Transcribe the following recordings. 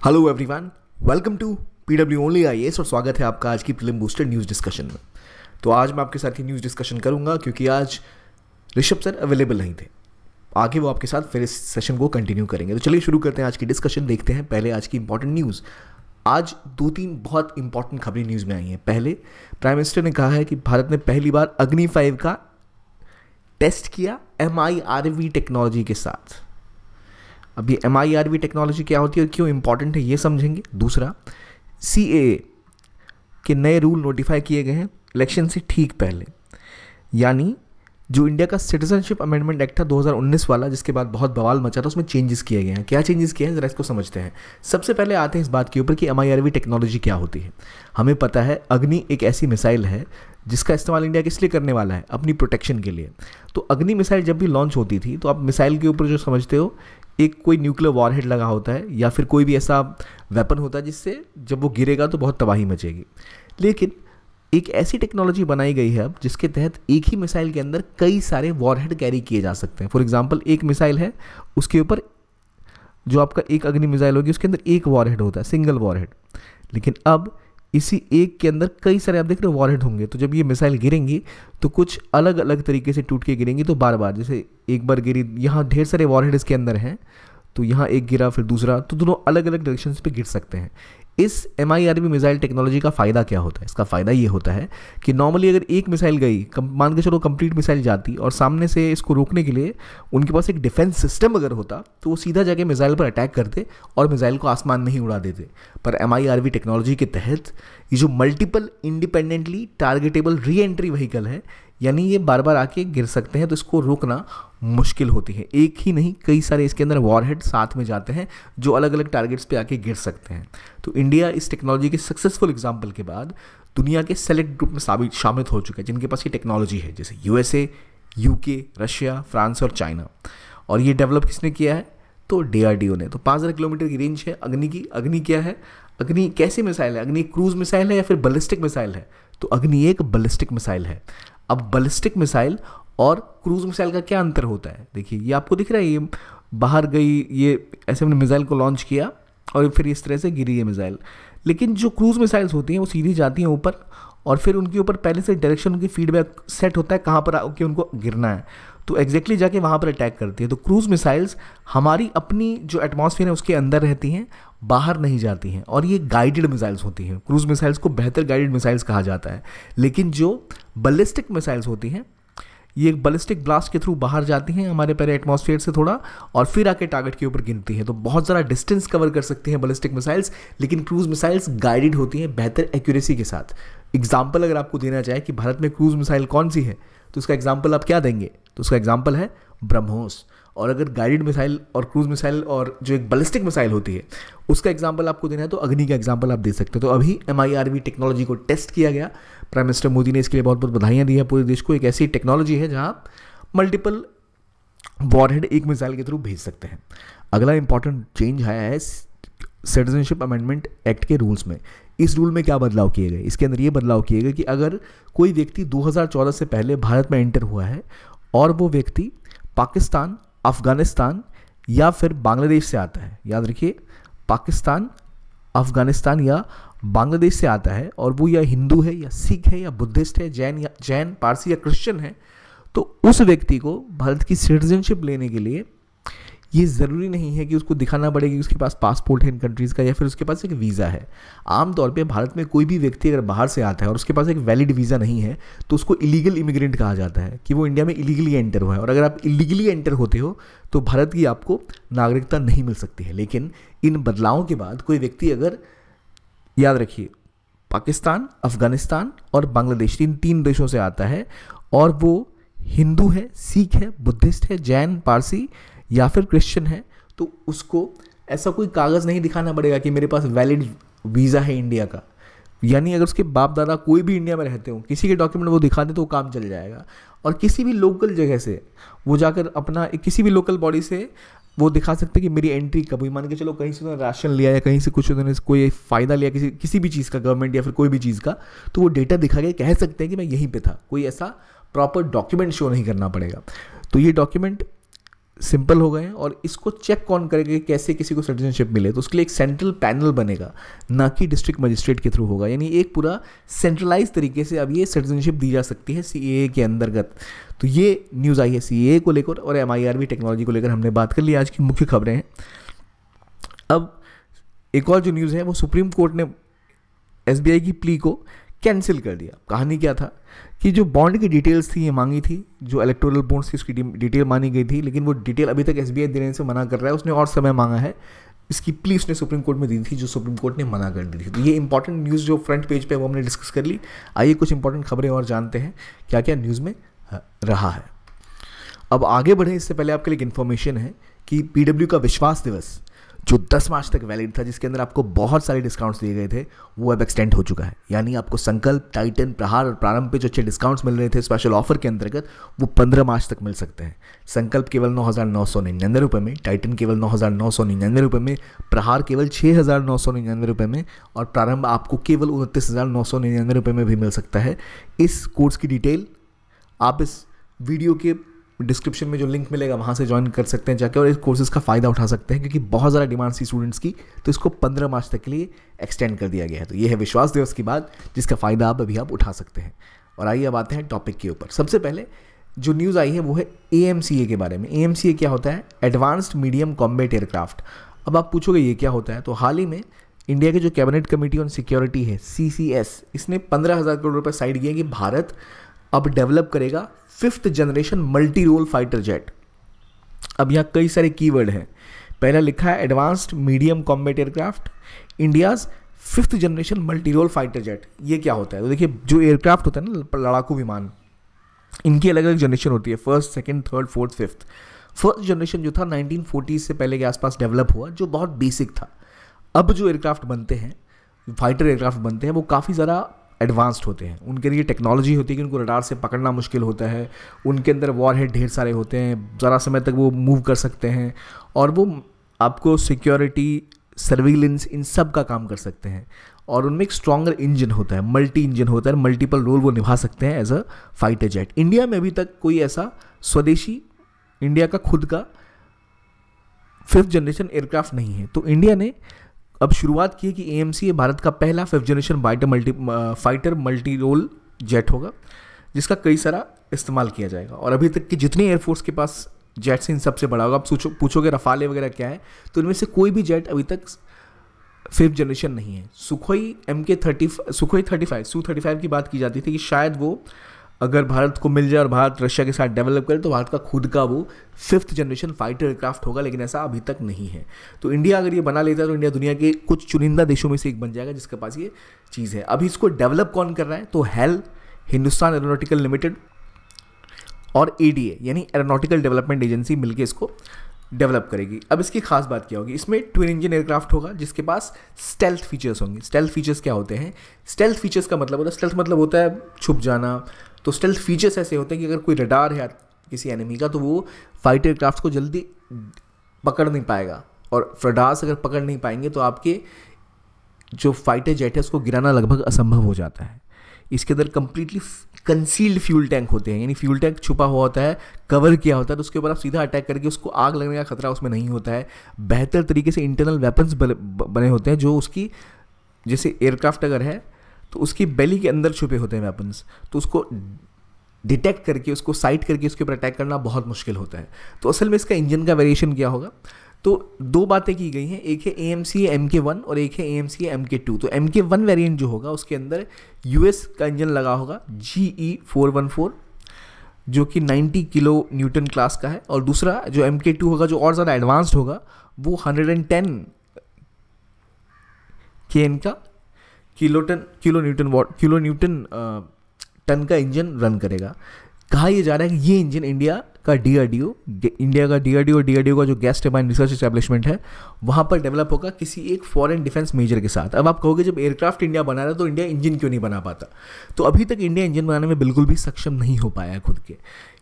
Hello everyone, welcome to PW only IAS और स्वागत है आपका आज की प्रीलिम बूस्टर न्यूज़ डिस्कशन में। तो आज मैं आपके साथ ये न्यूज़ डिस्कशन करूंगा क्योंकि आज ऋषभ सर अवेलेबल नहीं थे। आगे वो आपके साथ फिर इस सेशन को कंटिन्यू करेंगे। तो चलिए शुरू करते हैं आज की डिस्कशन। देखते हैं पहले आज की इंपॉर्टेंट न्यूज़। आज दो तीन बहुत इंपॉर्टेंट खबरें न्यूज़ में आई हैं। पहले प्राइम मिनिस्टर ने कहा है कि भारत ने पहली बार अग्नि 5 का टेस्ट किया MIRV टेक्नोलॉजी के साथ। अब ये MIRV टेक्नोलॉजी क्या होती है और क्यों इंपॉर्टेंट है ये समझेंगे। दूसरा, CAA के नए रूल नोटिफाई किए गए हैं इलेक्शन से ठीक पहले, यानी जो इंडिया का सिटीजनशिप अमेंडमेंट एक्ट था 2019 वाला, जिसके बाद बहुत बवाल मचा था, उसमें चेंजेस किए गए हैं। क्या चेंजेस किए हैं ज़रा इसको समझते हैं। सबसे पहले आते हैं इस बात के ऊपर कि MIRV टेक्नोलॉजी क्या होती है। हमें पता है अग्नि एक ऐसी मिसाइल है जिसका इस्तेमाल इंडिया किस लिए करने वाला है, अपनी प्रोटेक्शन के लिए। तो अग्नि मिसाइल जब भी लॉन्च होती थी तो आप मिसाइल के ऊपर जो समझते हो एक कोई न्यूक्लियर वॉरहेड लगा होता है या फिर कोई भी ऐसा वेपन होता है जिससे जब वो गिरेगा तो बहुत तबाही मचेगी। लेकिन एक ऐसी टेक्नोलॉजी बनाई गई है अब जिसके तहत एक ही मिसाइल के अंदर कई सारे वॉरहेड कैरी किए जा सकते हैं। फॉर एग्जांपल, एक मिसाइल है, उसके ऊपर जो आपका एक अग्नि मिसाइल होगी उसके अंदर एक वॉरहेड होता है, सिंगल वॉरहेड। लेकिन अब इसी एक के अंदर कई सारे आप देख रहे हो वॉरहेड होंगे। तो जब ये मिसाइल गिरेंगी तो कुछ अलग अलग तरीके से टूट के गिरेंगी। तो बार बार, जैसे एक बार गिरी, यहाँ ढेर सारे वॉरहेड इसके अंदर हैं, तो यहाँ एक गिरा फिर दूसरा, तो दोनों अलग अलग डायरेक्शंस पे गिर सकते हैं। इस MIRV मिसाइल टेक्नोलॉजी का फ़ायदा क्या होता है? इसका फ़ायदा ये होता है कि नॉर्मली अगर एक मिसाइल गई, मान के चलो कंप्लीट मिसाइल जाती और सामने से इसको रोकने के लिए उनके पास एक डिफेंस सिस्टम अगर होता तो वो सीधा जाके मिसाइल पर अटैक करते और मिसाइल को आसमान में ही उड़ा देते। पर MIRV टेक्नोलॉजी के तहत ये जो multiple independently targetable re entry vehicle है, यानी ये बार बार आके गिर सकते हैं, तो इसको रोकना मुश्किल होती है। एक ही नहीं, कई सारे इसके अंदर वॉरहेड साथ में जाते हैं जो अलग अलग टारगेट्स पे आके गिर सकते हैं। तो इंडिया इस टेक्नोलॉजी के सक्सेसफुल एग्जाम्पल के बाद दुनिया के सेलेक्ट ग्रुप में शामिल हो चुका है जिनके पास ये टेक्नोलॉजी है, जैसे USA, UK, रशिया, फ्रांस और चाइना। और ये डेवलप किसने किया है? तो DRDO ने। तो 5000 किलोमीटर की रेंज है अग्नि की। अग्नि क्या है? अग्नि कैसी मिसाइल है? अग्नि क्रूज मिसाइल है या फिर बैलिस्टिक मिसाइल है? तो अग्नि एक बैलिस्टिक मिसाइल है। अब बैलिस्टिक मिसाइल और क्रूज मिसाइल का क्या अंतर होता है? देखिए, ये आपको दिख रहा है, ये बाहर गई, ये ऐसे हमने मिसाइल को लॉन्च किया और फिर इस तरह से गिरी है मिसाइल। लेकिन जो क्रूज मिसाइल्स होती हैं वो सीधी जाती हैं ऊपर और फिर उनके ऊपर पहले से डायरेक्शन, उनकी फीडबैक सेट होता है कहाँ पर आके उनको गिरना है, तो एग्जैक्टली जाके वहाँ पर अटैक करती है। तो क्रूज मिसाइल्स हमारी अपनी जो एटमॉस्फेयर है उसके अंदर रहती हैं, बाहर नहीं जाती हैं, और ये गाइडेड मिसाइल्स होती हैं। क्रूज मिसाइल्स को बेहतर गाइडेड मिसाइल्स कहा जाता है। लेकिन जो बैलिस्टिक मिसाइल्स होती हैं, ये एक बैलिस्टिक ब्लास्ट के थ्रू बाहर जाती हैं हमारे पहले एटमॉस्फेयर से थोड़ा, और फिर आके टारगेट के ऊपर गिनती हैं। तो बहुत ज़्यादा डिस्टेंस कवर कर सकती हैं बैलिस्टिक मिसाइल्स, लेकिन क्रूज मिसाइल्स गाइडेड होती हैं बेहतर एक्यूरेसी के साथ। एग्जाम्पल अगर आपको देना चाहे कि भारत में क्रूज मिसाइल कौन सी है, तो उसका एग्जाम्पल आप क्या देंगे? तो उसका एग्जाम्पल है ब्रह्मोस। और अगर गाइडेड मिसाइल और क्रूज मिसाइल और जो एक बैलिस्टिक मिसाइल होती है उसका एग्जाम्पल आपको देना है तो अग्नि का एग्जाम्पल आप दे सकते हो। तो अभी MIRV टेक्नोलॉजी को टेस्ट किया गया। प्राइम मिनिस्टर मोदी ने इसके लिए बहुत बहुत बधाइयाँ दी हैं पूरे देश को। एक ऐसी टेक्नोलॉजी है जहाँ मल्टीपल वॉरहेड एक मिसाइल के थ्रू भेज सकते हैं। अगला इंपॉर्टेंट चेंज आया है सिटीजनशिप अमेंडमेंट एक्ट के रूल्स में। इस रूल में क्या बदलाव किए गए? इसके अंदर ये बदलाव किए गए कि अगर कोई व्यक्ति 2014 से पहले भारत में एंटर हुआ है और वो व्यक्ति पाकिस्तान, अफगानिस्तान या फिर बांग्लादेश से आता है, याद रखिए पाकिस्तान, अफगानिस्तान या बांग्लादेश से आता है, और वो या हिंदू है या सिख है या बुद्धिस्ट है, जैन, पारसी या क्रिश्चियन है, तो उस व्यक्ति को भारत की सिटीजनशिप लेने के लिए ये ज़रूरी नहीं है कि उसको दिखाना पड़ेगा कि उसके पास पासपोर्ट है इन कंट्रीज़ का या फिर उसके पास एक वीज़ा है। आमतौर पे भारत में कोई भी व्यक्ति अगर बाहर से आता है और उसके पास एक वैलिड वीज़ा नहीं है तो उसको इलीगल इमिग्रेंट कहा जाता है, कि वो इंडिया में इलीगली एंटर हुआ है। और अगर आप इलीगली एंटर होते हो तो भारत की आपको नागरिकता नहीं मिल सकती है। लेकिन इन बदलावों के बाद कोई व्यक्ति अगर, याद रखिए, पाकिस्तान, अफगानिस्तान और बांग्लादेश, इन 3 देशों से आता है और वो हिंदू है, सिख है, बुद्धिस्ट है, जैन, पारसी या फिर क्रिश्चियन है, तो उसको ऐसा कोई कागज़ नहीं दिखाना पड़ेगा कि मेरे पास वैलिड वीज़ा है इंडिया का। यानी अगर उसके बाप दादा कोई भी इंडिया में रहते हो, किसी के डॉक्यूमेंट वो दिखा दे तो वो काम चल जाएगा। और किसी भी लोकल जगह से वो जाकर अपना किसी भी लोकल बॉडी से वो दिखा सकते हैं कि मेरी एंट्री कब हुई। मान के चलो कहीं से उन्होंने राशन लिया या कहीं से कुछ उन्होंने कोई फ़ायदा लिया किसी भी चीज़ का, गवर्नमेंट या फिर कोई भी चीज़ का, तो वो डेटा दिखा के कह सकते हैं कि मैं यहीं पे था। कोई ऐसा प्रॉपर डॉक्यूमेंट शो नहीं करना पड़ेगा। तो ये डॉक्यूमेंट सिंपल हो गए हैं। और इसको चेक कौन करेगा कैसे किसी को सिटीजनशिप मिले, तो उसके लिए एक सेंट्रल पैनल बनेगा, ना कि डिस्ट्रिक्ट मजिस्ट्रेट के थ्रू होगा। यानी एक पूरा सेंट्रलाइज तरीके से अब ये सिटीजनशिप दी जा सकती है CAA के अंतर्गत। तो ये न्यूज़ आई है CAA को लेकर, और MIRV टेक्नोलॉजी को लेकर हमने बात कर ली। आज की मुख्य खबरें हैं। अब एक और जो न्यूज़ है वो सुप्रीम कोर्ट ने SBI की प्ली को कैंसिल कर दिया। कहानी क्या था कि जो बॉन्ड की डिटेल्स थी ये मांगी थी, जो इलेक्टोरल बॉन्ड्स थी उसकी डिटेल मांगी गई थी, लेकिन वो डिटेल अभी तक SBI देने से मना कर रहा है। उसने और समय मांगा है, इसकी प्ली उसने सुप्रीम कोर्ट में दी थी, जो सुप्रीम कोर्ट ने मना कर दी थी। तो ये इंपॉर्टेंट न्यूज़ जो फ्रंट पेज पे वो हमने डिस्कस कर ली। आइए कुछ इंपॉर्टेंट खबरें और जानते हैं क्या क्या न्यूज़ में रहा है। अब आगे बढ़े इससे पहले आपके लिए इन्फॉर्मेशन है कि PW का विश्वास दिवस जो 10 मार्च तक वैलिड था, जिसके अंदर आपको बहुत सारे डिस्काउंट्स दिए गए थे, वो अब एक्सटेंड हो चुका है। यानी आपको संकल्प, टाइटन, प्रहार और प्रारंभ पे जो अच्छे डिस्काउंट्स मिल रहे थे स्पेशल ऑफर के अंतर्गत, वो 15 मार्च तक मिल सकते हैं। संकल्प केवल 9,999 रुपये में, टाइटन केवल 9,999 रुपये में, प्रहार केवल 6,999 रुपये में, और प्रारंभ आपको केवल 29,999 रुपये में भी मिल सकता है। इस कोर्स की डिटेल आप इस वीडियो के डिस्क्रिप्शन में जो लिंक मिलेगा वहाँ से ज्वाइन कर सकते हैं जाकर, और इस कोर्सेज़ का फ़ायदा उठा सकते हैं, क्योंकि बहुत ज़्यादा डिमांड थी स्टूडेंट्स की। तो इसको 15 मार्च तक के लिए एक्सटेंड कर दिया गया है। तो ये है विश्वास दिवस की बात, जिसका फ़ायदा आप उठा सकते हैं। और आइए अब आते हैं टॉपिक के ऊपर। सबसे पहले जो न्यूज़ आई है वो है AMCA के बारे में। AMCA क्या होता है? Advanced medium combat aircraft. अब आप पूछोगे ये क्या होता है, तो हाल ही में इंडिया के जो कैबिनेट कमेटी ऑन सिक्योरिटी है CCS, इसने 15,000 करोड़ रुपये साइड किए कि भारत अब डेवलप करेगा 5th generation multi role fighter jet. अब यहाँ कई सारे कीवर्ड हैं। पहला लिखा है advanced medium combat aircraft, India's 5th generation multi role fighter jet. ये क्या होता है? तो देखिए, जो एयरक्राफ्ट होता है ना, लड़ाकू विमान, इनकी अलग अलग जनरेशन होती है, 1st, 2nd, 3rd, 4th, 5th। First generation जो था 1940 से पहले के आसपास डेवलप हुआ, जो बहुत बेसिक था। अब जो एयरक्राफ्ट बनते हैं, फाइटर एयरक्राफ्ट बनते हैं, वो काफ़ी ज़्यादा एडवांस्ड होते हैं। उनके लिए टेक्नोलॉजी होती है कि उनको रडार से पकड़ना मुश्किल होता है, उनके अंदर वॉरहेड ढेर सारे होते हैं, ज़रा समय तक वो मूव कर सकते हैं, और वो आपको सिक्योरिटी, सर्विलेंस, इन सब का काम कर सकते हैं। और उनमें एक स्ट्रॉन्गर इंजन होता है, मल्टी इंजन होता है, मल्टीपल रोल वो निभा सकते हैं as a fighter jet. India में अभी तक कोई ऐसा स्वदेशी, इंडिया का खुद का 5th जनरेशन एयरक्राफ्ट नहीं है। तो इंडिया ने अब शुरुआत की है कि AMCA भारत का पहला 5th generation fighter multi role jet होगा, जिसका कई सारा इस्तेमाल किया जाएगा। और अभी तक की जितनी एयरफोर्स के पास जेट्स इन सबसे बड़ा होगा। आप पूछोगे रफाले वगैरह क्या है, तो इनमें से कोई भी जेट अभी तक 5th जनरेशन नहीं है। सुखोई Su-35 Su-35 की बात की जाती थी कि शायद वो अगर भारत को मिल जाए और भारत रशिया के साथ डेवलप करे तो भारत का खुद का वो 5th जनरेशन फाइटर एयरक्राफ्ट होगा, लेकिन ऐसा अभी तक नहीं है। तो इंडिया अगर ये बना लेता है तो इंडिया दुनिया के कुछ चुनिंदा देशों में से एक बन जाएगा जिसके पास ये चीज़ है। अभी इसको डेवलप कौन कर रहा है? तो HAL, हिंदुस्तान एरोनॉटिकल लिमिटेड, और ADA यानी एरोनॉटिकल डेवलपमेंट एजेंसी मिलकर इसको डेवलप करेगी। अब इसकी खास बात क्या होगी? इसमें ट्विन इंजन एयरक्राफ्ट होगा जिसके पास स्टेल्थ फीचर्स होंगे। स्टेल्थ फीचर्स क्या होते हैं? स्टेल्थ फीचर्स का मतलब होता है, स्टेल्थ मतलब होता है छुप जाना। तो स्टेल्थ फीचर्स ऐसे होते हैं कि अगर कोई रडार है किसी एनिमी का तो वो फाइटर एयरक्राफ्ट को जल्दी पकड़ नहीं पाएगा, और रडार्स अगर पकड़ नहीं पाएंगे तो आपके जो फाइटर जेट है उसको गिराना लगभग असंभव हो जाता है। इसके अंदर कंप्लीटली कंसील्ड फ्यूल टैंक होते हैं, यानी फ्यूल टैंक छुपा हुआ होता है, कवर किया होता है, तो उसके ऊपर आप सीधा अटैक करके उसको आग लगने का खतरा उसमें नहीं होता है। बेहतर तरीके से इंटरनल वेपन्स बने होते हैं, जो उसकी, जैसे एयरक्राफ्ट अगर है तो उसकी बेली के अंदर छुपे होते हैं वेपन्स, तो उसको डिटेक्ट करके, उसको साइट करके उसके ऊपर अटैक करना बहुत मुश्किल होता है। तो असल में इसका इंजन का वेरिएशन क्या होगा? तो दो बातें की गई हैं, एक है AMCA MK1 और एक है AMCA MK2। तो MK1 वेरिएंट जो होगा उसके अंदर US का इंजन लगा होगा GE414, जो कि 90 किलो न्यूटन क्लास का है, और दूसरा जो MK2 होगा जो और ज़्यादा एडवांस्ड होगा वो 110 KN का किलो न्यूटन टन का इंजन रन करेगा। कहा यह जा रहा है कि ये इंजन इंडिया का DRDO और DRDO का जो गैस टरबाइन रिसर्च एस्टेब्लिशमेंट है वहाँ पर डेवलप होगा किसी एक फॉरेन डिफेंस मेजर के साथ। अब आप कहोगे जब एयरक्राफ्ट इंडिया बना रहा है तो इंडिया इंजन क्यों नहीं बना पाता? तो अभी तक इंडिया इंजन बनाने में बिल्कुल भी सक्षम नहीं हो पाया है खुद के।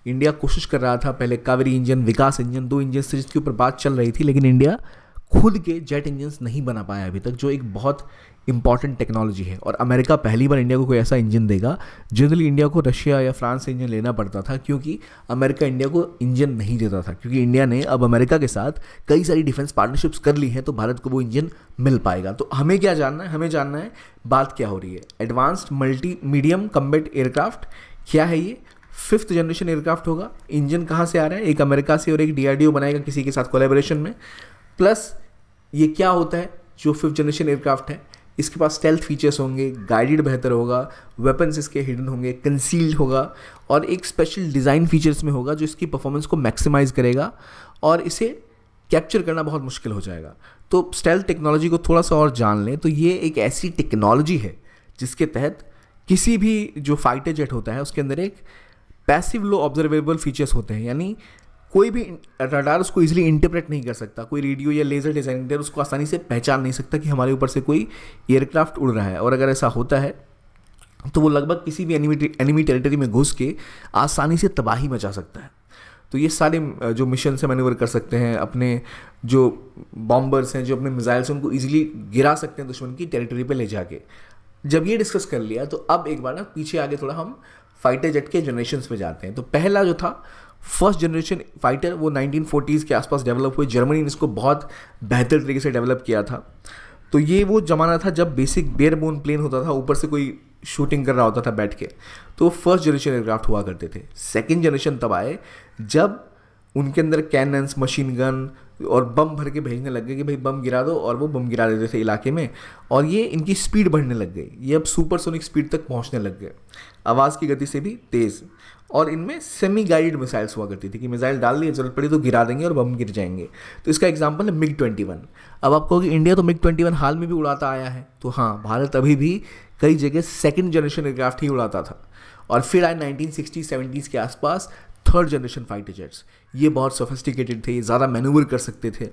इंडिया कोशिश कर रहा था, पहले कावेरी इंजन, विकास इंजन, 2 इंजन से जिसके ऊपर बात चल रही थी, लेकिन इंडिया खुद के जेट इंजन्स नहीं बना पाया अभी तक, जो एक बहुत इंपॉर्टेंट टेक्नोलॉजी है। और अमेरिका पहली बार इंडिया को कोई ऐसा इंजन देगा। जनरली इंडिया को रशिया या फ्रांस से इंजन लेना पड़ता था, क्योंकि अमेरिका इंडिया को इंजन नहीं देता था। क्योंकि इंडिया ने अब अमेरिका के साथ कई सारी डिफेंस पार्टनरशिप्स कर ली हैं, तो भारत को वो इंजन मिल पाएगा। तो हमें क्या जानना है, हमें जानना है बात क्या हो रही है। Advanced multi medium combat aircraft क्या है ये? 5th जनरेशन एयरक्राफ्ट होगा। इंजन कहाँ से आ रहा है? एक अमेरिका से और एक DRDO बनाएगा किसी के साथ कोलैबोरेशन में। प्लस ये क्या होता है जो 5th जनरेशन एयरक्राफ्ट है, इसके पास स्टेल्थ फीचर्स होंगे, गाइडेड बेहतर होगा, वेपन्स इसके हिडन होंगे, कंसील्ड होगा, और एक स्पेशल डिज़ाइन फीचर्स में होगा जो इसकी परफॉर्मेंस को मैक्सिमाइज करेगा और इसे कैप्चर करना बहुत मुश्किल हो जाएगा। तो स्टेल्थ टेक्नोलॉजी को थोड़ा सा और जान लें तो ये एक ऐसी टेक्नोलॉजी है जिसके तहत किसी भी जो फाइटर जेट होता है उसके अंदर एक पैसिव लो ऑब्जर्वेबल फीचर्स होते हैं। यानी कोई भी रडार उसको इजीली इंटरप्रेट नहीं कर सकता, कोई रेडियो या लेज़र डिजाइनर उसको आसानी से पहचान नहीं सकता कि हमारे ऊपर से कोई एयरक्राफ्ट उड़ रहा है। और अगर ऐसा होता है तो वो लगभग किसी भी एनिमी टेरिटरी में घुस के आसानी से तबाही मचा सकता है। तो ये सारे जो मिशन से मैन्यूवर कर सकते हैं, अपने जो बॉम्बर्स हैं, जो अपने मिसाइल्स हैं, उनको ईजिली गिरा सकते हैं दुश्मन की टेरिटरी पर ले जाके। जब ये डिस्कस कर लिया तो अब एक बार ना पीछे आगे थोड़ा हम फाइटर जेट के जनरेशन्स पे जाते हैं। तो पहला जो था फर्स्ट जनरेशन फाइटर, वो 1940s के आसपास डेवलप हुए। जर्मनी ने इसको बहुत बेहतर तरीके से डेवलप किया था। तो ये वो ज़माना था जब बेसिक बेयर बोन प्लेन होता था, ऊपर से कोई शूटिंग कर रहा होता था बैठ के। तो फर्स्ट जनरेशन एयरक्राफ्ट हुआ करते थे। सेकेंड जनरेशन तब आए जब उनके अंदर कैनन्स, मशीन गन और बम भर के भेजने लग गए कि भाई बम गिरा दो, और वो बम गिरा देते थे इलाके में। और ये इनकी स्पीड बढ़ने लग गई, ये अब सुपरसोनिक स्पीड तक पहुंचने लग गए, आवाज़ की गति से भी तेज़। और इनमें सेमी गाइडेड मिसाइल्स हुआ करती थी कि मिसाइल डाल दी, जरूरत पड़ी तो गिरा देंगे और बम गिर जाएंगे। तो इसका एग्जांपल है MiG-21। अब आप कहोगे इंडिया तो MiG-21 हाल में भी उड़ाता आया है, तो हाँ, भारत अभी भी कई जगह सेकेंड जनरेशन एयरक्राफ्ट ही उड़ाता था। और फिर आए 1960-70s के आसपास थर्ड जनरेशन फाइटर जेट्स। ये बहुत सोफिस्टिकेटेड थे, ये ज़्यादा मैन्यूवर कर सकते थे।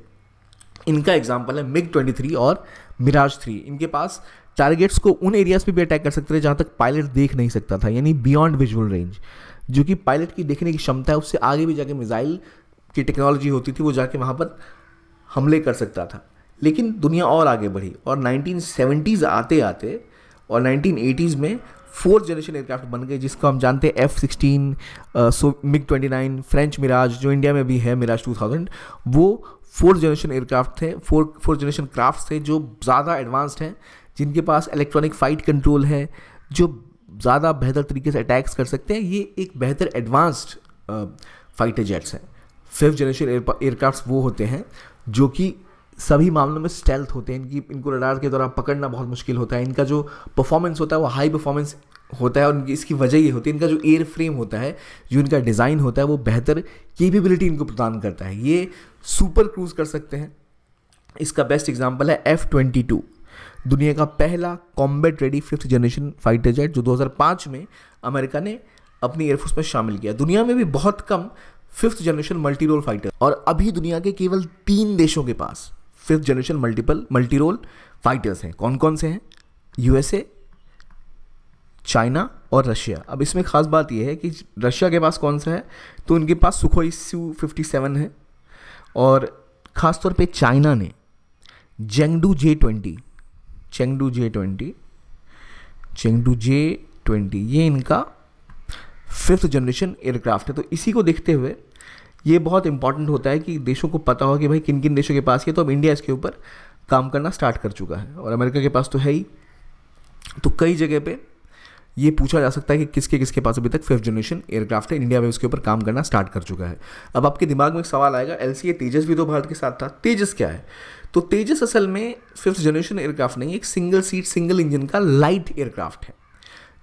इनका एग्जाम्पल है MiG-23 और मिराज 3। इनके पास टारगेट्स को उन एरियाज पे भी अटैक कर सकते थे जहाँ तक पायलट देख नहीं सकता था, यानी बियॉन्ड विजुअल रेंज। जो कि पायलट की देखने की क्षमता है उससे आगे भी जाके मिसाइल की टेक्नोलॉजी होती थी, वो जाके वहाँ पर हमले कर सकता था। लेकिन दुनिया और आगे बढ़ी और 1970s आते आते और 1980s में फोर्थ जनरेशन एयरक्राफ्ट बन गए, जिसको हम जानते हैं F-16, MiG-29, फ्रेंच मिराज, जो इंडिया में भी है मिराज 2000। वो फोर्थ जनरेशन एयरक्राफ्ट थे, फोर्थ जनरेशन क्राफ्ट थे जो ज़्यादा एडवांस्ड हैं, जिनके पास इलेक्ट्रॉनिक फ़ाइट कंट्रोल है, जो ज़्यादा बेहतर तरीके से अटैक्स कर सकते हैं। ये एक बेहतर एडवांस्ड फाइटर जेट्स हैं। फिफ्थ जनरेशन एयरक्राफ्ट वो होते हैं जो कि सभी मामलों में स्टेल्थ होते हैं, इनको रडार के द्वारा पकड़ना बहुत मुश्किल होता है। इनका जो परफॉर्मेंस होता है वो हाई परफॉर्मेंस होता है, और इसकी वजह ये होती है इनका जो एयर फ्रेम होता है, जो इनका डिज़ाइन होता है, वो बेहतर कैपेबिलिटी इनको प्रदान करता है। ये सुपर क्रूज कर सकते हैं। इसका बेस्ट एग्जाम्पल है F-22, दुनिया का पहला combat ready fifth generation fighter jet, जो 2005 में अमेरिका ने अपनी एयरफोर्स में शामिल किया। दुनिया में भी बहुत कम fifth generation multi role fighter, और अभी दुनिया के केवल 3 देशों के पास fifth generation multi role fighters हैं। कौन कौन से हैं? USA, चाइना और रशिया। अब इसमें खास बात यह है कि रशिया के पास कौन सा है, तो उनके पास सुखोई Su-57 है, और ख़ास तौर पे चाइना ने चेंगडू J-20 ये इनका फिफ्थ जनरेशन एयरक्राफ्ट है। तो इसी को देखते हुए ये बहुत इंपॉर्टेंट होता है कि देशों को पता हो कि भाई किन किन देशों के पास है। तो अब इंडिया इसके ऊपर काम करना स्टार्ट कर चुका है, और अमेरिका के पास तो है ही। तो कई जगह पे ये पूछा जा सकता है कि किसके किसके पास अभी तक फिफ्थ जनरेशन एयरक्राफ्ट है। इंडिया में उसके ऊपर काम करना स्टार्ट कर चुका है। अब आपके दिमाग में एक सवाल आएगा, LCA तेजस भी तो भारत के साथ था, तेजस क्या है? तो तेजस असल में फिफ्थ जनरेशन एयरक्राफ्ट नहीं, एक सिंगल सीट सिंगल इंजन का लाइट एयरक्राफ्ट है,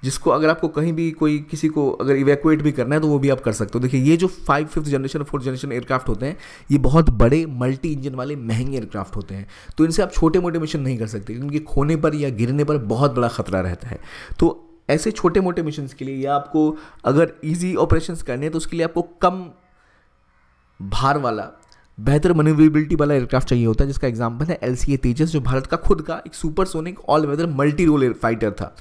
जिसको अगर आपको कहीं भी किसी को अगर इवैक्यूएट भी करना है तो वो भी आप कर सकते हो। देखिए, ये जो फिफ्थ जनरेशन और फोर्थ जनरेशन एयरक्राफ्ट होते हैं, ये बहुत बड़े मल्टी इंजन वाले महंगे एयरक्राफ्ट होते हैं। तो इनसे आप छोटे मोटे मिशन नहीं कर सकते, क्योंकि खोने पर या गिरने पर बहुत बड़ा खतरा रहता है। तो ऐसे छोटे मोटे मिशन के लिए, या आपको अगर ईजी ऑपरेशंस करने हैं, तो उसके लिए आपको कम भार वाला बेहतर मैन्यूवरेबिलिटी वाला एयरक्राफ्ट चाहिए होता है, जिसका एग्जांपल है LCA तेजस, जो भारत का खुद का एक supersonic all weather multi role fighter था।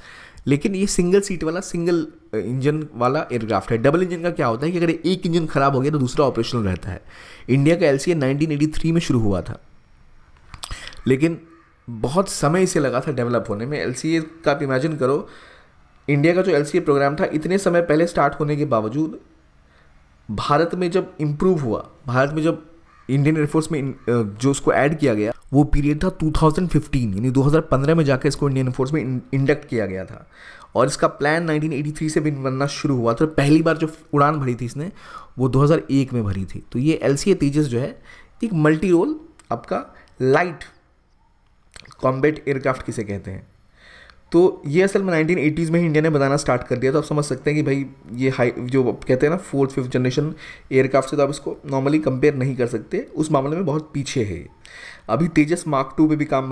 लेकिन ये सिंगल सीट वाला सिंगल इंजन वाला एयरक्राफ्ट है। डबल इंजन का क्या होता है कि अगर एक इंजन खराब हो गया तो दूसरा ऑपरेशनल रहता है। इंडिया का LCA 1983 में शुरू हुआ था, लेकिन बहुत समय इसे लगा था डेवलप होने में। LCA का आप इमेजिन करो, इंडिया का जो LCA प्रोग्राम था इतने समय पहले स्टार्ट होने के बावजूद भारत में जब इम्प्रूव हुआ, भारत में जब इंडियन एयरफोर्स में जो उसको ऐड किया गया, वो पीरियड था 2015, यानी 2015 में जाकर इसको इंडियन एयरफोर्स में इंडक्ट किया गया था। और इसका प्लान 1983 से भी बनना शुरू हुआ। तो पहली बार जो उड़ान भरी थी इसने वो 2001 में भरी थी। तो ये LCA तेजस जो है एक मल्टी रोल आपका लाइट कॉम्बैट एयरक्राफ्ट किसे कहते हैं। तो ये असल में 1980s में ही इंडिया ने बनाना स्टार्ट कर दिया। तो आप समझ सकते हैं कि भाई ये हाई जो कहते हैं ना 4th 5th जनरेशन एयरक्राफ्ट से तो आप इसको नॉर्मली कंपेयर नहीं कर सकते, उस मामले में बहुत पीछे है। अभी तेजस मार्क 2 पे भी काम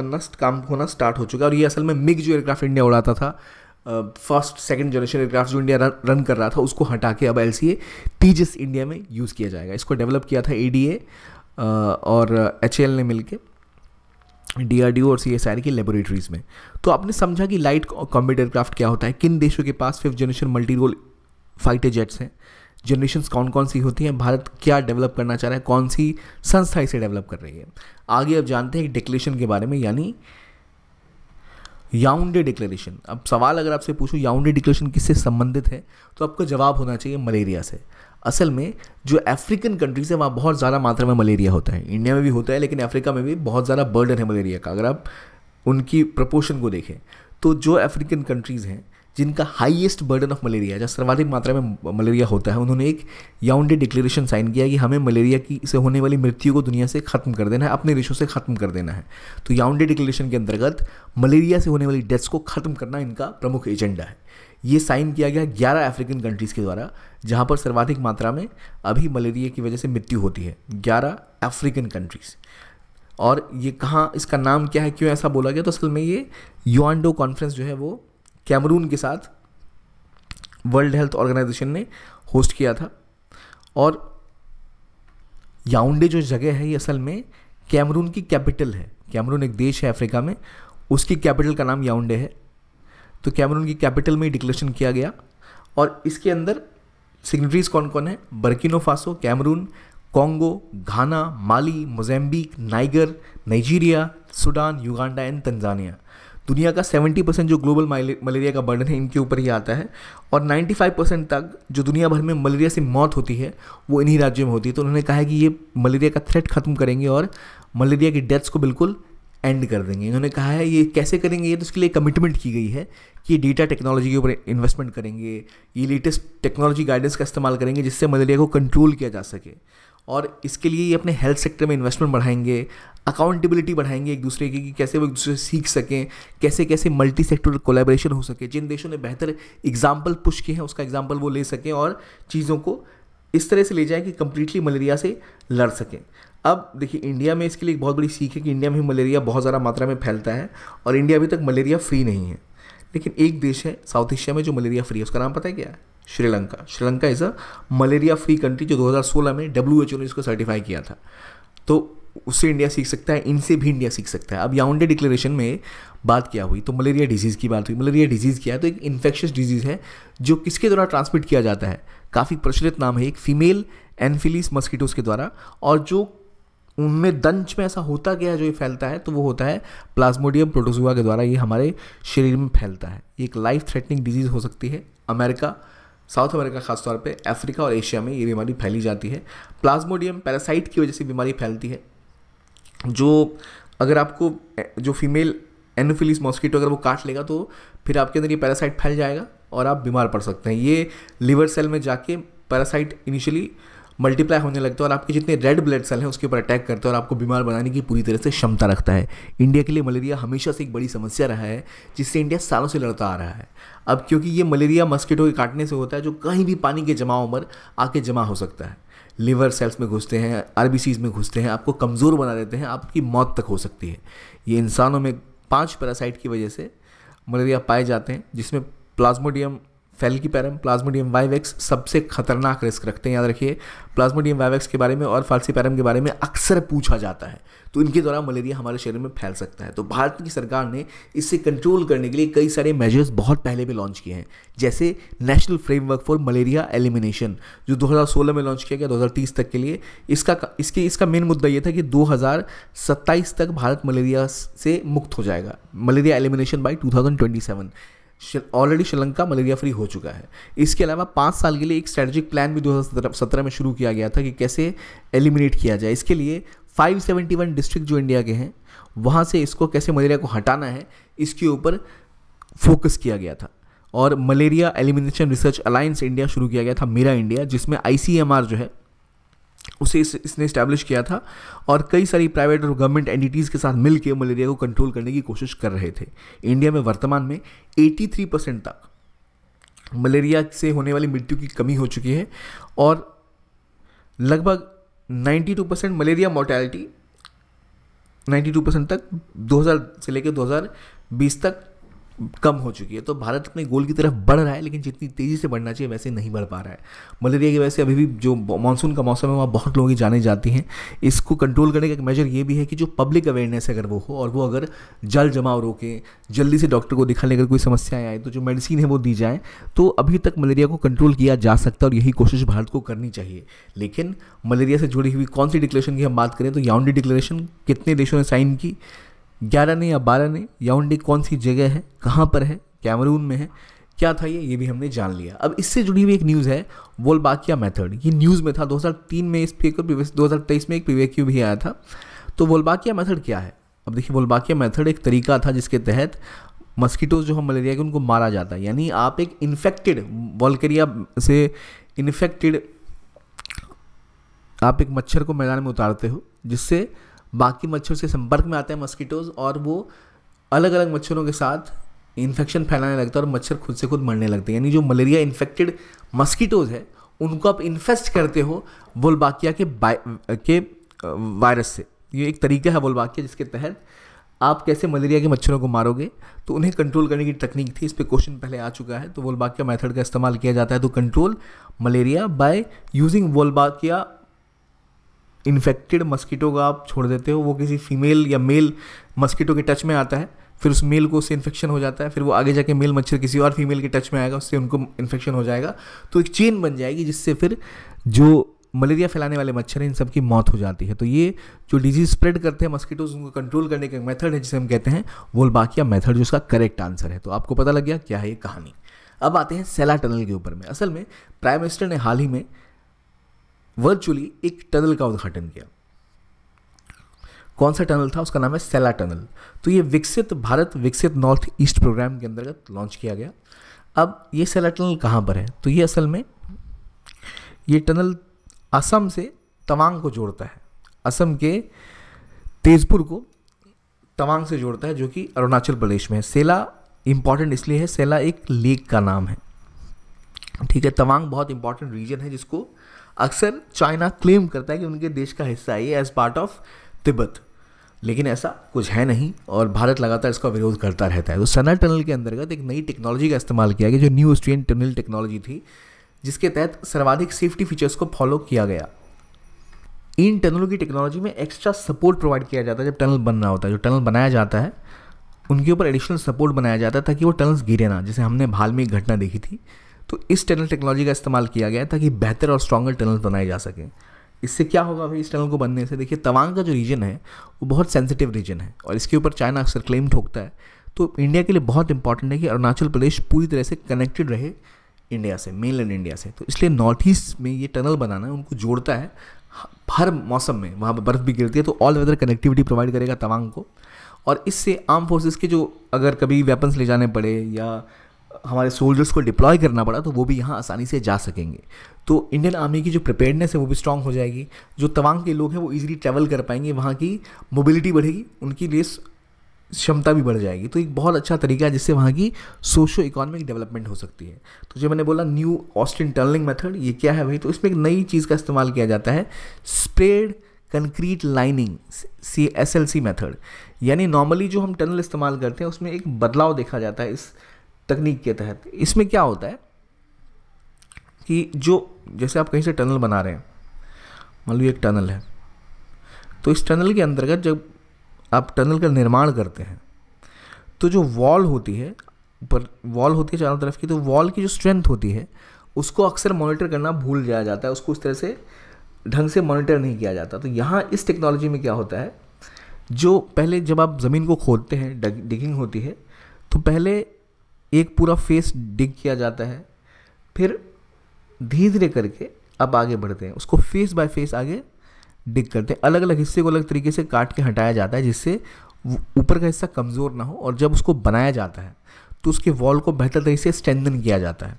होना स्टार्ट हो चुका है। और ये असल में मिग जो एयरक्राफ्ट इंडिया उड़ाता था, फर्स्ट सेकंड जनरेशन एयरक्राफ्ट जो इंडिया रन कर रहा था, उसको हटा के अब LCA तेजस इंडिया में यूज़ किया जाएगा। इसको डेवलप किया था ADA और HAL ने मिलकर, DRDO और CSIR की लेबोरेटरीज़ में। तो आपने समझा कि लाइट कॉम्बैट एयरक्राफ्ट क्या होता है, किन देशों के पास 5th generation multi role fighter jets हैं, जनरेशन्स कौन कौन सी होती हैं, भारत क्या डेवलप करना चाह रहा है, कौन सी संस्था इसे डेवलप कर रही है। आगे अब जानते हैं डिक्लेरेशन के बारे में, यानी याउंडे डिक्लेरेशन। अब सवाल अगर आपसे पूछूं याउंडे डिक्लेरेशन किससे संबंधित है, तो आपको जवाब होना चाहिए मलेरिया से। असल में जो अफ्रीकन कंट्रीज़ है वहाँ बहुत ज़्यादा मात्रा में मलेरिया होता है। इंडिया में भी होता है, लेकिन अफ्रीका में भी बहुत ज़्यादा बर्डन है मलेरिया का। अगर आप उनकी प्रपोर्शन को देखें तो जो अफ्रीकन कंट्रीज़ हैं जिनका हाईएस्ट बर्डन ऑफ मलेरिया, जहाँ सर्वाधिक मात्रा में मलेरिया होता है, उन्होंने एक याउंडे डिक्लेरेशन साइन किया कि हमें मलेरिया की से होने वाली मृत्यु को दुनिया से ख़त्म कर देना है, अपने देशों से ख़त्म कर देना है। तो याउंडे डिक्लेरेशन के अंतर्गत मलेरिया से होने वाली डेथ्स को ख़त्म करना इनका प्रमुख एजेंडा है। ये साइन किया गया 11 अफ्रीकन कंट्रीज़ के द्वारा, जहाँ पर सर्वाधिक मात्रा में अभी मलेरिया की वजह से मृत्यु होती है, 11 अफ्रीकन कंट्रीज़। और ये कहाँ, इसका नाम क्या है, क्यों ऐसा बोला गया, तो असल में ये याओंडे कॉन्फ्रेंस जो है वो कैमरून के साथ वर्ल्ड हेल्थ ऑर्गेनाइजेशन ने होस्ट किया था। और याओंडे जो जगह है ये असल में कैमरून की कैपिटल है। कैमरून एक देश है अफ्रीका में, उसकी कैपिटल का नाम याओंडे है। तो कैमरून की कैपिटल में डिक्लेरेशन किया गया। और इसके अंदर सिग्नेटरीज कौन कौन है, Burkina Faso, Cameroon, Congo, Ghana, Mali, Mozambique, Niger, Nigeria, Sudan, Uganda and Tanzania. दुनिया का 70% जो ग्लोबल मलेरिया का बर्डन है इनके ऊपर ही आता है। और 95% तक जो दुनिया भर में मलेरिया से मौत होती है वो इन्हीं राज्यों में होती है। तो उन्होंने कहा है कि ये मलेरिया का थ्रेट खत्म करेंगे और मलेरिया की डेथ्स को बिल्कुल एंड कर देंगे। इन्होंने कहा है ये कैसे करेंगे, ये तो उसके लिए कमिटमेंट की गई है कि ये डेटा टेक्नोलॉजी के ऊपर इन्वेस्टमेंट करेंगे, ये लेटेस्ट टेक्नोलॉजी गाइडेंस का इस्तेमाल करेंगे जिससे मलेरिया को कंट्रोल किया जा सके। और इसके लिए ये अपने हेल्थ सेक्टर में इन्वेस्टमेंट बढ़ाएंगे, अकाउंटेबिलिटी बढ़ाएंगे एक दूसरे की, कि कैसे वो एक दूसरे से सीख सकें, कैसे कैसे मल्टी सेक्टरल कोलैबोरेशन हो सके। जिन देशों ने बेहतर एग्जाम्पल पुश किए हैं उसका एग्जाम्पल वो ले सकें और चीज़ों को इस तरह से ले जाएं कि कंप्लीटली मलेरिया से लड़ सकें। अब देखिए इंडिया में इसके लिए एक बहुत बड़ी सीख है कि इंडिया में मलेरिया बहुत ज़्यादा मात्रा में फैलता है और इंडिया अभी तक मलेरिया फ्री नहीं है। लेकिन एक देश है साउथ एशिया में जो मलेरिया फ्री है, उसका नाम पता है क्या है? Sri Lanka. Sri Lanka is a malaria free country, जो 2016 में WHO ने इसको सर्टिफाई किया था। तो उससे इंडिया सीख सकता है, इनसे भी इंडिया सीख सकता है। अब याओंडे डिक्लेरेशन में बात क्या हुई, तो मलेरिया डिजीज़ की बात हुई। मलेरिया डिजीज़ क्या है, तो एक इन्फेक्शियस डिजीज़ है जो किसके द्वारा ट्रांसमिट किया जाता है, काफ़ी प्रचलित नाम है, एक फीमेल एनफिलीस मस्कीटोज़ के द्वारा। और जो उनमें दंश में ऐसा होता क्या है जो ये फैलता है, तो वो होता है प्लाज्मोडियम प्रोटोजुआ के द्वारा ये हमारे शरीर में फैलता है। ये एक लाइफ थ्रेटनिंग डिजीज़ हो सकती है। अमेरिका, साउथ अमेरिका खासतौर पे, अफ्रीका और एशिया में ये बीमारी फैली जाती है। प्लाज्मोडियम पैरासाइट की वजह से बीमारी फैलती है, जो अगर आपको जो फीमेल एनोफिलीस मॉस्किटो अगर वो काट लेगा तो फिर आपके अंदर ये पैरासाइट फैल जाएगा और आप बीमार पड़ सकते हैं। ये लिवर सेल में जाके पैरासाइट इनिशियली मल्टीप्लाई होने लगता है और आपके जितने रेड ब्लड सेल हैं उसके ऊपर अटैक करता है और आपको बीमार बनाने की पूरी तरह से क्षमता रखता है। इंडिया के लिए मलेरिया हमेशा से एक बड़ी समस्या रहा है जिससे इंडिया सालों से लड़ता आ रहा है। अब क्योंकि ये मलेरिया मस्किटो के काटने से होता है जो कहीं भी पानी के जमाव पर आके जमा हो सकता है, लिवर सेल्स में घुसते हैं, RBCs में घुसते हैं, आपको कमज़ोर बना देते हैं, आपकी मौत तक हो सकती है। ये इंसानों में 5 पैरासाइट की वजह से मलेरिया पाए जाते हैं, जिसमें प्लाज्मोडियम फैल्कीपैरम, प्लाज्मोडियम वाइवेक्स सबसे खतरनाक रिस्क रखते हैं, याद रखिए। प्लाज्मोडियम वाइवेक्स के बारे में और फाल्सीपैरम के बारे में अक्सर पूछा जाता है, तो इनके द्वारा मलेरिया हमारे शरीर में फैल सकता है। तो भारत की सरकार ने इससे कंट्रोल करने के लिए कई सारे मेजर्स बहुत पहले भी लॉन्च किए हैं, जैसे national framework for malaria elimination जो 2016 में लॉन्च किया गया 2030 तक के लिए। इसका मेन मुद्दा ये था कि 2027 तक भारत मलेरिया से मुक्त हो जाएगा, malaria elimination by 2027। Already Sri Lanka malaria free हो चुका है। इसके अलावा 5 साल के लिए एक स्ट्रेटेजिक प्लान भी 2017 में शुरू किया गया था कि कैसे एलिमिनेट किया जाए। इसके लिए 571 डिस्ट्रिक्ट जो इंडिया के हैं वहाँ से इसको कैसे मलेरिया को हटाना है, इसके ऊपर फोकस किया गया था। और malaria elimination research alliance India शुरू किया गया था, मेरा इंडिया, जिसमें ICMR जो है उसे इसने इस्टेब्लिश किया था और कई सारी प्राइवेट और गवर्नमेंट एंटिटीज़ के साथ मिलकर मलेरिया को कंट्रोल करने की कोशिश कर रहे थे। इंडिया में वर्तमान में 83% तक मलेरिया से होने वाली मृत्यु की कमी हो चुकी है और लगभग 92% मलेरिया मोर्टेलिटी 92% तक 2000 से लेकर 2020 तक कम हो चुकी है। तो भारत अपने गोल की तरफ बढ़ रहा है, लेकिन जितनी तेज़ी से बढ़ना चाहिए वैसे नहीं बढ़ पा रहा है। मलेरिया की वजह से अभी भी जो मानसून का मौसम है वहाँ बहुत लोगों की जानें जाती हैं। इसको कंट्रोल करने का एक मेजर ये भी है कि जो पब्लिक अवेयरनेस अगर वो हो और वो अगर जल जमाव रोके, जल्दी से डॉक्टर को दिखाने अगर कोई समस्याएं आए तो जो मेडिसिन है वो दी जाए, तो अभी तक मलेरिया को कंट्रोल किया जा सकता है और यही कोशिश भारत को करनी चाहिए। लेकिन मलेरिया से जुड़ी हुई कौन सी डिक्लेरेशन की हम बात करें तो याओंडे डिक्लेरेशन कितने देशों ने साइन की, 11 ने या 12 ने। याओंडे कौन सी जगह है, कहाँ पर है, कैमरून में है, क्या था ये भी हमने जान लिया। अब इससे जुड़ी हुई एक न्यूज़ है वोल्बाकिया मेथड। ये न्यूज़ में था 2003 में, इस पेपर 2023 में एक PVQ भी आया था। तो वोल्बाकिया मेथड क्या है? अब देखिए, वोल्बाकिया मेथड एक तरीका था जिसके तहत मस्कीटोज जो हम मलेरिया के उनको मारा जाता है। यानी आप एक इन्फेक्टेड वोल्केरिया से इन्फेक्टेड आप एक मच्छर को मैदान में उतारते हो, जिससे बाकी मच्छर से संपर्क में आते हैं मस्कीटोज और वो अलग अलग मच्छरों के साथ इन्फेक्शन फैलाने लगता है और मच्छर खुद से खुद मरने लगते हैं। यानी जो मलेरिया इन्फेक्टेड मस्कीटोज है उनको आप इन्फेस्ट करते हो वोल्बाकिया के वायरस से। ये एक तरीका है वोल्बाकिया जिसके तहत आप कैसे मलेरिया के मच्छरों को मारोगे, तो उन्हें कंट्रोल करने की टेक्निक थी। इस पर क्वेश्चन पहले आ चुका है। तो वोल्बाकिया मेथड का इस्तेमाल किया जाता है तो control malaria by using Wolbachia infected mosquito को आप छोड़ देते हो, वो किसी फीमेल या मेल मस्कीटो के टच में आता है, फिर उस मेल को उससे इन्फेक्शन हो जाता है, फिर वो आगे जाके मेल मच्छर किसी और फीमेल के टच में आएगा, उससे उनको इन्फेक्शन हो जाएगा। तो एक चेन बन जाएगी जिससे फिर जो मलेरिया फैलाने वाले मच्छर हैं इन सब की मौत हो जाती है। तो ये जो डिजीज स्प्रेड करते हैं मस्कीटोज उनको कंट्रोल करने का मेथड है जिसे हम कहते हैं वोल्बाकिया मेथड, जो इसका करेक्ट आंसर है। तो आपको पता लग गया क्या है ये कहानी। अब आते हैं सेला टनल के ऊपर में। असल में प्राइम मिनिस्टर ने हाल ही में वर्चुअली एक टनल का उद्घाटन किया। कौन सा टनल था? उसका नाम है सेला टनल। तो ये विकसित भारत विकसित नॉर्थ ईस्ट प्रोग्राम के अंतर्गत लॉन्च किया गया। अब ये सेला टनल कहाँ पर है? तो ये असल में ये टनल असम से तवांग को जोड़ता है। असम के तेजपुर को तवांग से जोड़ता है जो कि अरुणाचल प्रदेश में है। सेला इंपॉर्टेंट इसलिए है, सेला एक लेक का नाम है, ठीक है। तवांग बहुत इंपॉर्टेंट रीजन है जिसको अक्सर चाइना क्लेम करता है कि उनके देश का हिस्सा है ये एज पार्ट ऑफ तिब्बत, लेकिन ऐसा कुछ है नहीं और भारत लगातार इसका विरोध करता रहता है। तो सेला टनल के अंतर्गत एक नई टेक्नोलॉजी का इस्तेमाल किया गया जो न्यू ऑस्ट्रियन टनल टेक्नोलॉजी थी, जिसके तहत सर्वाधिक सेफ्टी फीचर्स को फॉलो किया गया। इन टनलों की टेक्नोलॉजी में एक्स्ट्रा सपोर्ट प्रोवाइड किया जाता है जब टनल बन रहा होता है। जो टनल बनाया जाता है उनके ऊपर एडिशनल सपोर्ट बनाया जाता है ताकि वो टनल्स गिरे ना, जैसे हमने हाल में एक घटना देखी थी। तो इस टनल टेक्नोलॉजी का इस्तेमाल किया गया ताकि बेहतर और स्ट्रॉन्गर टनल बनाए जा सकें। इससे क्या होगा भाई इस टनल को बनने से? देखिए, तवांग का जो रीजन है वो बहुत सेंसिटिव रीजन है और इसके ऊपर चाइना अक्सर क्लेम ठोकता है। तो इंडिया के लिए बहुत इंपॉर्टेंट है कि अरुणाचल प्रदेश पूरी तरह से कनेक्टेड रहे इंडिया से, मेनलैंड इंडिया से। तो इसलिए नॉर्थ ईस्ट में ये टनल बनाना उनको जोड़ता है। हर मौसम में वहाँ पर बर्फ़ भी गिरती है तो ऑल वेदर कनेक्टिविटी प्रोवाइड करेगा तवांग को। और इससे आर्म फोर्सेस के जो अगर कभी वेपन्स ले जाने पड़े या हमारे सोल्जर्स को डिप्लॉय करना पड़ा तो वो भी यहाँ आसानी से जा सकेंगे। तो इंडियन आर्मी की जो प्रिपेयर्डनेस है वो भी स्ट्रांग हो जाएगी। जो तवांग के लोग हैं वो इजीली ट्रैवल कर पाएंगे, वहाँ की मोबिलिटी बढ़ेगी, उनकी रेस क्षमता भी बढ़ जाएगी। तो एक बहुत अच्छा तरीका है जिससे वहाँ की सोशो इकोनॉमिक डेवलपमेंट हो सकती है। तो जो मैंने बोला न्यू ऑस्टिन टनलिंग मेथड, ये क्या है भाई? तो इसमें एक नई चीज़ का इस्तेमाल किया जाता है, spread concrete lining, SLC method. यानी नॉर्मली जो हम टनल इस्तेमाल करते हैं उसमें एक बदलाव देखा जाता है इस तकनीक के तहत। इसमें क्या होता है कि जो जैसे आप कहीं से टनल बना रहे हैं, मान लो एक टनल है, तो इस टनल के अंतर्गत जब आप टनल का निर्माण करते हैं तो जो वॉल होती है, ऊपर वॉल होती है चारों तरफ की, तो वॉल की जो स्ट्रेंथ होती है उसको अक्सर मॉनिटर करना भूल जाया जाता है, उसको उस तरह से ढंग से मॉनिटर नहीं किया जाता। तो यहाँ इस टेक्नोलॉजी में क्या होता है, जो पहले जब आप ज़मीन को खोदते हैं, डिगिंग होती है, तो पहले एक पूरा फेस डिग किया जाता है, फिर धीरे धीरे करके अब आगे बढ़ते हैं, उसको फेस बाय फेस आगे डिग करते हैं, अलग अलग हिस्से को अलग तरीके से काट के हटाया जाता है जिससे ऊपर का हिस्सा कमज़ोर ना हो, और जब उसको बनाया जाता है तो उसके वॉल को बेहतर तरीके से स्ट्रेंथन किया जाता है।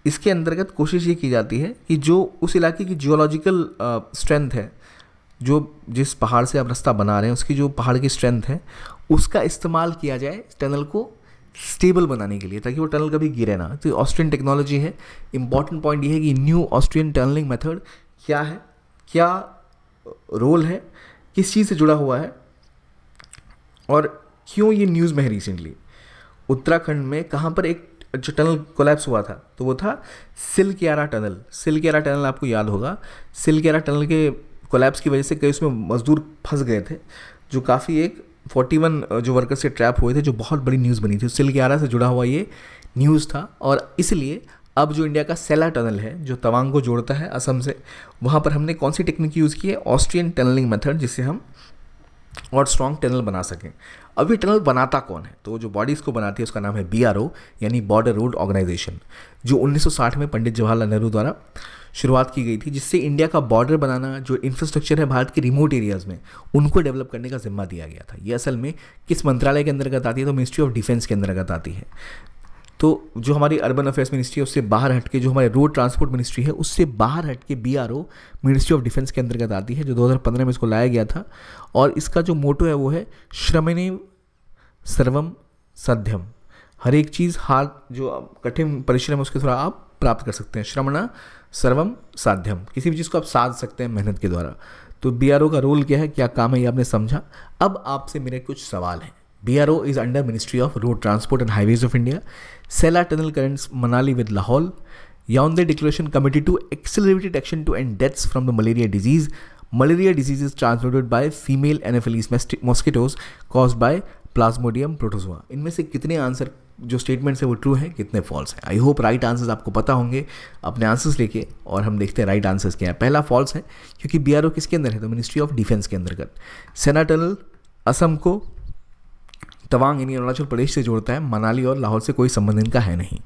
इसके अंतर्गत कोशिश ये की जाती है कि जो उस इलाके की जियोलॉजिकल स्ट्रेंथ है, जो जिस पहाड़ से आप रास्ता बना रहे हैं उसकी जो पहाड़ की स्ट्रेंथ है, उसका इस्तेमाल किया जाए टनल को स्टेबल बनाने के लिए, ताकि वो टनल कभी गिरे ना। तो ऑस्ट्रियन टेक्नोलॉजी है। इंपॉर्टेंट पॉइंट ये है कि न्यू ऑस्ट्रियन टनलिंग मेथड क्या है, क्या रोल है, किस चीज़ से जुड़ा हुआ है, और क्यों ये न्यूज़ में है रिसेंटली। उत्तराखंड में कहाँ पर एक जो टनल कोलैप्स हुआ था, तो वो था सिलक्यारा टनल। सिलक्यारा टनल आपको याद होगा, सिलक्यारा टनल के कोलैप्स की वजह से कई उसमें मजदूर फंस गए थे, जो काफ़ी एक 41 जो वर्कर्स से ट्रैप हुए थे, जो बहुत बड़ी न्यूज़ बनी थी। सिलक्यारा से जुड़ा हुआ ये न्यूज़ था, और इसलिए अब जो इंडिया का सेला टनल है जो तवांग को जोड़ता है असम से, वहाँ पर हमने कौन सी टेक्निक यूज़ की है, ऑस्ट्रियन टनलिंग मेथड, जिससे हम और स्ट्रॉन्ग टनल बना सकें। अब ये टनल बनाता कौन है, तो जो बॉडी इसको बनाती है उसका नाम है BRO, यानी बॉर्डर रोड ऑर्गेनाइजेशन, जो 1960 में पंडित जवाहरलाल नेहरू द्वारा शुरुआत की गई थी, जिससे इंडिया का बॉर्डर बनाना, जो इंफ्रास्ट्रक्चर है भारत के रिमोट एरियाज़ में, उनको डेवलप करने का जिम्मा दिया गया था। ये असल में किस मंत्रालय के अंतर्गत आती है, तो मिनिस्ट्री ऑफ डिफेंस के अंतर्गत आती है। तो जो हमारी अर्बन अफेयर्स मिनिस्ट्री है उससे बाहर हटके, जो हमारे रोड ट्रांसपोर्ट मिनिस्ट्री है उससे बाहर हटके BRO मिनिस्ट्री ऑफ डिफेंस के अंतर्गत आती है, जो 2015 में इसको लाया गया था। और इसका जो मोटो है वो है श्रमेणेव सर्वम साध्यम। हर एक चीज़, हाथ जो कठिन परिश्रम है उसके थोड़ा आप प्राप्त कर सकते हैं। श्रमणा सर्वम साध्यम, किसी भी चीज़ को आप साध सकते हैं मेहनत के द्वारा। तो BRO का रोल क्या है, क्या काम है, ये आपने समझा। अब आपसे मेरे कुछ सवाल हैं। BRO is under Ministry of Road Transport and Highways of India. Sela Tunnel connects Manali with Lahaul. Yaoundé Declaration committed to accelerated action to end deaths from the malaria disease. Malaria disease is transmitted by female Anopheles mosquitoes caused by Plasmodium protozoa. इनमें से कितने answer जो statements है वो true हैं, कितने false हैं? I hope right answers आपको पता होंगे। अपने आंसर्स लेके और हम देखते हैं राइट आंसर्स क्या है। पहला फॉल्स है, क्योंकि BRO किसके अंदर है, तो मिनिस्ट्री ऑफ डिफेंस के अंतर्गत। सेना टनल असम को तवांग यानी अरुणाचल प्रदेश से जोड़ता है, मनाली और लाहौल से कोई संबंध इनका है नहीं।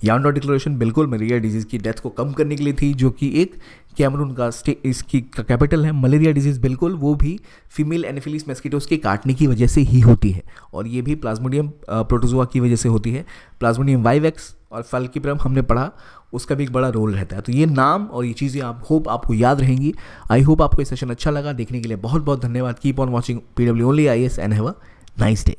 याओंडे डिक्लेरेशन बिल्कुल मलेरिया डिजीज़ की डेथ को कम करने के लिए थी, जो कि एक कैमरून का इसकी कैपिटल है। मलेरिया डिजीज़ बिल्कुल वो भी फीमेल एनोफिलीज मस्कीटोज के काटने की वजह से ही होती है, और ये भी प्लाज्मोडियम प्रोटोजोआ की वजह से होती है। प्लाज्मोडियम वाइवेक्स और फल्कीप्रम हमने पढ़ा, उसका भी एक बड़ा रोल रहता है। तो ये नाम और ये चीज़ें आप होप आपको याद रहेंगी। आई होप आपको ये सेशन अच्छा लगा। देखने के लिए बहुत बहुत धन्यवाद। Keep on watching PW Only IAS and have a nice day.